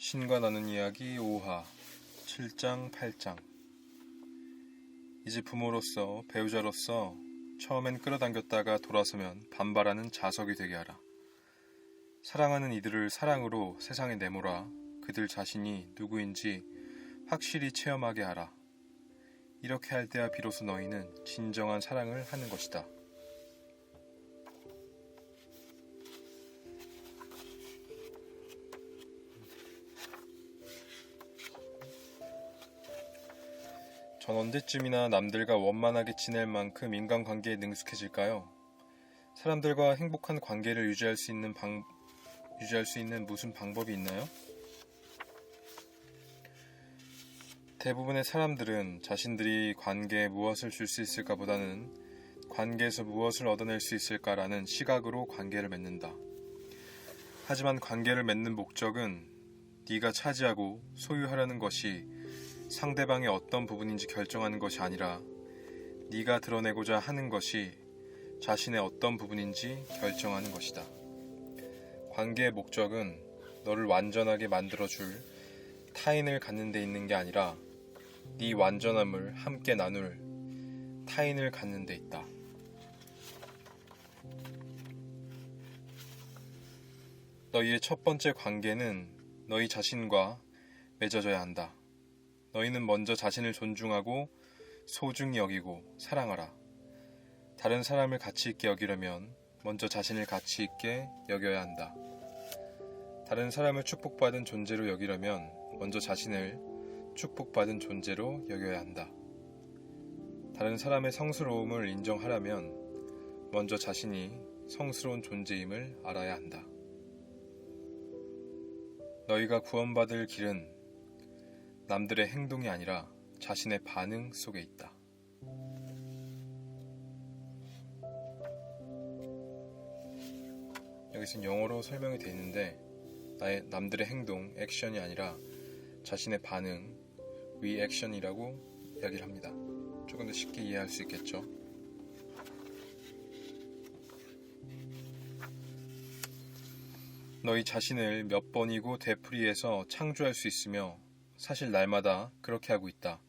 신과 나눈 이야기 5화 7장 8장. 이제 부모로서 배우자로서 처음엔 끌어당겼다가 돌아서면 반발하는 자석이 되게 하라. 사랑하는 이들을 사랑으로 세상에 내몰아 그들 자신이 누구인지 확실히 체험하게 하라. 이렇게 할 때야 비로소 너희는 진정한 사랑을 하는 것이다. 전 언제쯤이나 남들과 원만하게 지낼 만큼 인간관계에 능숙해질까요? 사람들과 행복한 관계를 유지할 수 있는 무슨 방법이 있나요? 대부분의 사람들은 자신들이 관계에 무엇을 줄 수 있을까 보다는 관계에서 무엇을 얻어낼 수 있을까라는 시각으로 관계를 맺는다. 하지만 관계를 맺는 목적은 네가 차지하고 소유하려는 것이 상대방의 어떤 부분인지 결정하는 것이 아니라 네가 드러내고자 하는 것이 자신의 어떤 부분인지 결정하는 것이다. 관계의 목적은 너를 완전하게 만들어줄 타인을 갖는 데 있는 게 아니라 네 완전함을 함께 나눌 타인을 갖는 데 있다. 너희의 첫 번째 관계는 너희 자신과 맺어져야 한다. 너희는 먼저 자신을 존중하고 소중히 여기고 사랑하라. 다른 사람을 가치 있게 여기려면 먼저 자신을 가치 있게 여겨야 한다. 다른 사람을 축복받은 존재로 여기려면 먼저 자신을 축복받은 존재로 여겨야 한다. 다른 사람의 성스러움을 인정하려면 먼저 자신이 성스러운 존재임을 알아야 한다. 너희가 구원받을 길은 남들의 행동이 아니라 자신의 반응 속에 있다. 여기서는 영어로 설명이 되어 있는데 남들의 행동, 액션이 아니라 자신의 반응, 리액션이라고 이야기를 합니다. 조금 더 쉽게 이해할 수 있겠죠? 너희 자신을 몇 번이고 되풀이해서 창조할 수 있으며 사실 날마다 그렇게 하고 있다.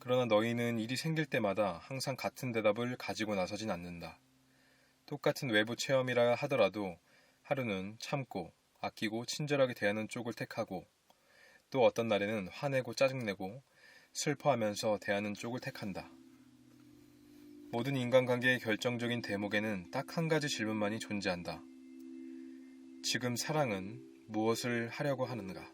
그러나 너희는 일이 생길 때마다 항상 같은 대답을 가지고 나서진 않는다. 똑같은 외부 체험이라 하더라도 하루는 참고 아끼고 친절하게 대하는 쪽을 택하고 또 어떤 날에는 화내고 짜증내고 슬퍼하면서 대하는 쪽을 택한다. 모든 인간관계의 결정적인 대목에는 딱 한 가지 질문만이 존재한다. 지금 사랑은 무엇을 하려고 하는가?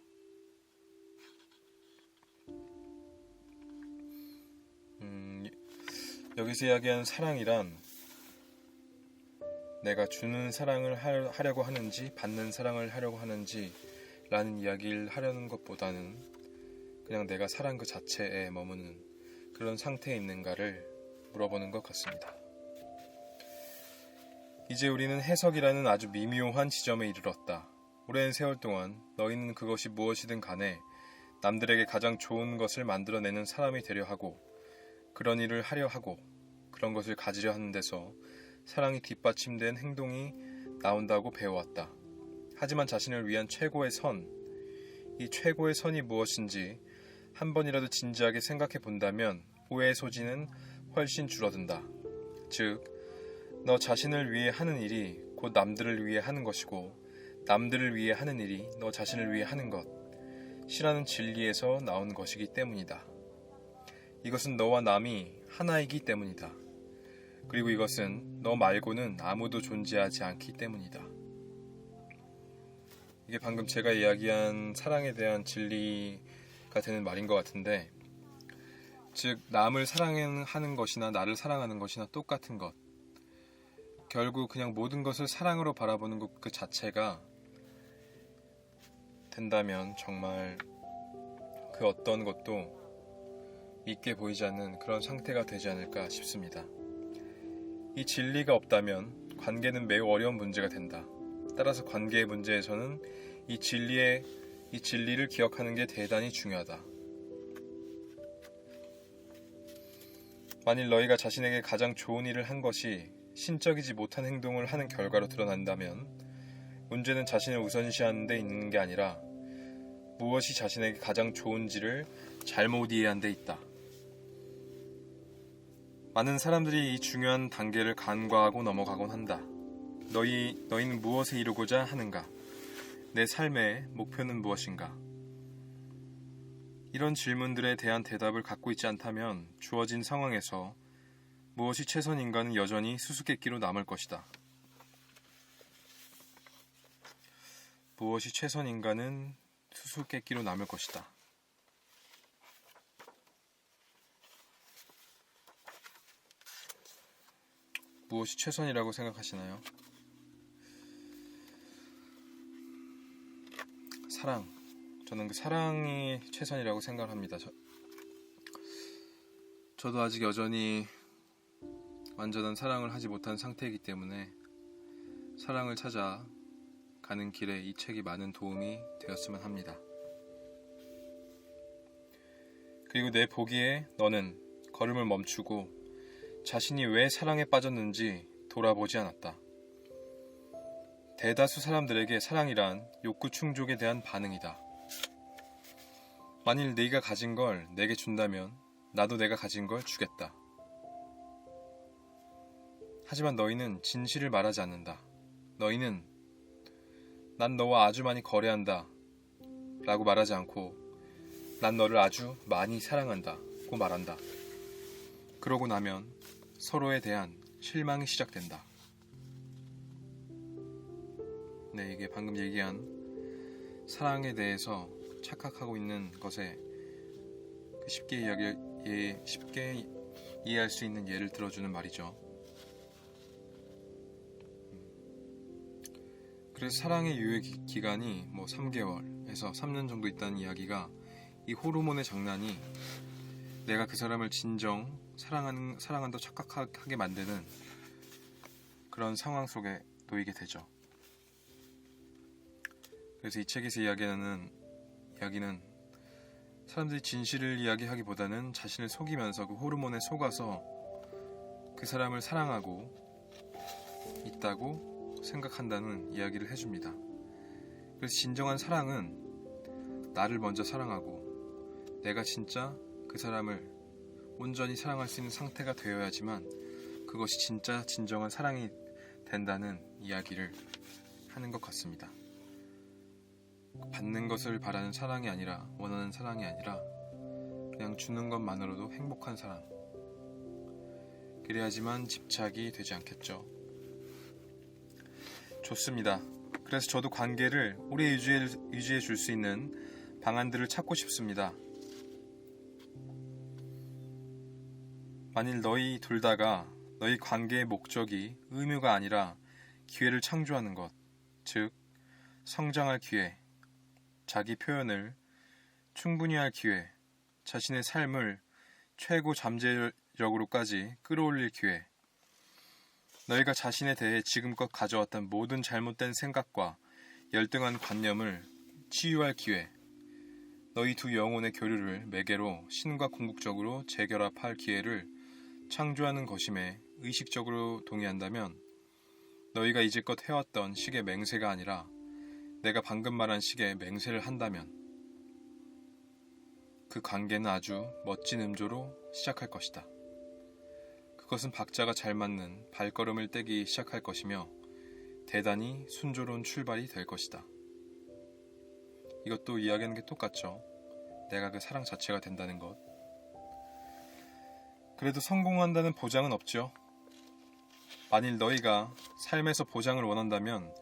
여기서 이야기하는 사랑이란 내가 주는 사랑을 하려고 하는지 받는 사랑을 하려고 하는지 라는 이야기를 하려는 것보다는 그냥 내가 사랑 그 자체에 머무는 그런 상태에 있는가를 물어보는 것 같습니다. 이제 우리는 해석이라는 아주 미묘한 지점에 이르렀다. 오랜 세월 동안 너희는 그것이 무엇이든 간에 남들에게 가장 좋은 것을 만들어내는 사람이 되려 하고 그런 일을 하려 하고 그런 것을 가지려 하는 데서 사랑이 뒷받침된 행동이 나온다고 배워왔다. 하지만 자신을 위한 최고의 선, 이 최고의 선이 무엇인지 한 번이라도 진지하게 생각해 본다면 오해의 소지는 훨씬 줄어든다. 즉, 너 자신을 위해 하는 일이 곧 남들을 위해 하는 것이고 남들을 위해 하는 일이 너 자신을 위해 하는 것이라는 진리에서 나온 것이기 때문이다. 이것은 너와 남이 하나이기 때문이다. 그리고 이것은 너 말고는 아무도 존재하지 않기 때문이다. 이게 방금 제가 이야기한 사랑에 대한 진리가 되는 말인 것 같은데, 즉 남을 사랑하는 것이나 나를 사랑하는 것이나 똑같은 것, 결국 그냥 모든 것을 사랑으로 바라보는 것 그 자체가 된다면 정말 그 어떤 것도 있게 보이지 않는 그런 상태가 되지 않을까 싶습니다. 이 진리가 없다면 관계는 매우 어려운 문제가 된다. 따라서 관계의 문제에서는 이 진리를 기억하는 게 대단히 중요하다. 만일 너희가 자신에게 가장 좋은 일을 한 것이 신적이지 못한 행동을 하는 결과로 드러난다면 문제는 자신을 우선시하는 데 있는 게 아니라 무엇이 자신에게 가장 좋은지를 잘못 이해한 데 있다. 많은 사람들이 이 중요한 단계를 간과하고 넘어가곤 한다. 너희는 무엇을 이루고자 하는가? 내 삶의 목표는 무엇인가? 이런 질문들에 대한 대답을 갖고 있지 않다면 주어진 상황에서 무엇이 최선인가는 여전히 수수께끼로 남을 것이다. 무엇이 최선인가는 수수께끼로 남을 것이다. 무엇이 최선이라고 생각하시나요? 사랑. 저는 그 사랑이 최선이라고 생각을 합니다. 저도 아직 여전히 완전한 사랑을 하지 못한 상태이기 때문에 사랑을 찾아 가는 길에 이 책이 많은 도움이 되었으면 합니다. 그리고 내 보기에 너는 걸음을 멈추고 자신이 왜 사랑에 빠졌는지 돌아보지 않았다. 대다수 사람들에게 사랑이란 욕구 충족에 대한 반응이다. 만일 네가 가진 걸 내게 준다면 나도 내가 가진 걸 주겠다. 하지만 너희는 진실을 말하지 않는다. 너희는 난 너와 아주 많이 거래한다 라고 말하지 않고 난 너를 아주 많이 사랑한다 고 말한다. 그러고 나면 서로에 대한 실망이 시작된다. 네, 이게 방금 얘기한 사랑에 대해서 착각하고 있는 것에 쉽게 이해할 수 있는 예를 들어주는 말이죠. 그래서 사랑의 유효 기간이 3개월에서 3년 정도 있다는 이야기가 이 호르몬의 장난이 내가 그 사람을 진정 사랑한다고 착각하게 만드는 그런 상황 속에 놓이게 되죠. 그래서 이 책에서 이야기는 사람들이 진실을 이야기하기보다는 자신을 속이면서 그 호르몬에 속아서 그 사람을 사랑하고 있다고 생각한다는 이야기를 해줍니다. 그래서 진정한 사랑은 나를 먼저 사랑하고 내가 진짜 그 사람을 온전히 사랑할 수 있는 상태가 되어야지만 그것이 진짜 진정한 사랑이 된다는 이야기를 하는 것 같습니다. 받는 것을 바라는 사랑이 아니라 원하는 사랑이 아니라 그냥 주는 것만으로도 행복한 사랑. 그래야지만 집착이 되지 않겠죠. 좋습니다. 그래서 저도 관계를 오래 유지해 줄 수 있는 방안들을 찾고 싶습니다. 만일 너희 둘 다가 너희 관계의 목적이 의무가 아니라 기회를 창조하는 것, 즉 성장할 기회, 자기 표현을 충분히 할 기회, 자신의 삶을 최고 잠재력으로까지 끌어올릴 기회, 너희가 자신에 대해 지금껏 가져왔던 모든 잘못된 생각과 열등한 관념을 치유할 기회, 너희 두 영혼의 교류를 매개로 신과 궁극적으로 재결합할 기회를 창조하는 것임에 의식적으로 동의한다면 너희가 이제껏 해왔던 식의 맹세가 아니라 내가 방금 말한 식의 맹세를 한다면 그 관계는 아주 멋진 음조로 시작할 것이다. 그것은 박자가 잘 맞는 발걸음을 떼기 시작할 것이며 대단히 순조로운 출발이 될 것이다. 이것도 이야기하는 게 똑같죠. 내가 그 사랑 자체가 된다는 것. 그래도 성공한다는 보장은 없죠. 만일 너희가 삶에서 보장을 원한다면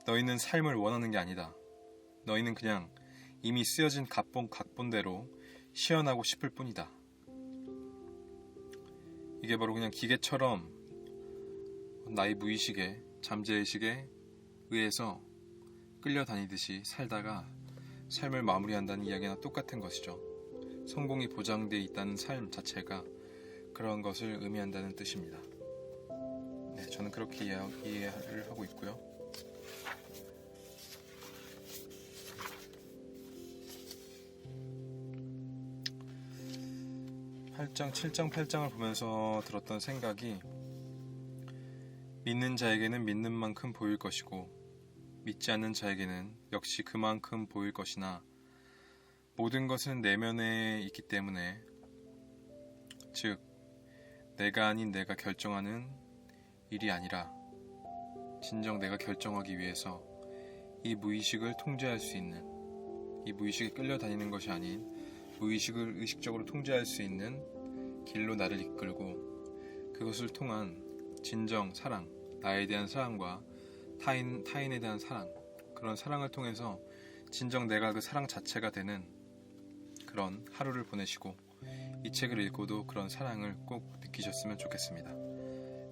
너희는 삶을 원하는 게 아니다. 너희는 그냥 이미 쓰여진 각본대로 시연하고 싶을 뿐이다. 이게 바로 그냥 기계처럼 나의 무의식에 잠재의식에 의해서 끌려다니듯이 살다가 삶을 마무리한다는 이야기나 똑같은 것이죠. 성공이 보장되어 있다는 삶 자체가 그런 것을 의미한다는 뜻입니다. 네, 저는 그렇게 이해를 하고 있고요. 8장, 7장, 8장을 보면서 들었던 생각이 믿는 자에게는 믿는 만큼 보일 것이고 믿지 않는 자에게는 역시 그만큼 보일 것이나 모든 것은 내면에 있기 때문에, 즉 내가 아닌 내가 결정하는 일이 아니라 진정 내가 결정하기 위해서 이 무의식을 통제할 수 있는, 이 무의식에 끌려다니는 것이 아닌 무의식을 의식적으로 통제할 수 있는 길로 나를 이끌고, 그것을 통한 진정 사랑, 나에 대한 사랑과 타인에 대한 사랑, 그런 사랑을 통해서 진정 내가 그 사랑 자체가 되는 그런 하루를 보내시고, 이 책을 읽고도 그런 사랑을 꼭 느끼셨으면 좋겠습니다.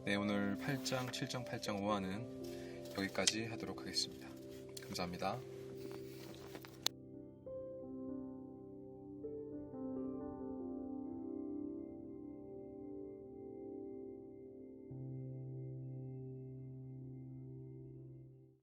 네, 오늘 8장, 7장, 8장 5화는 여기까지 하도록 하겠습니다. 감사합니다.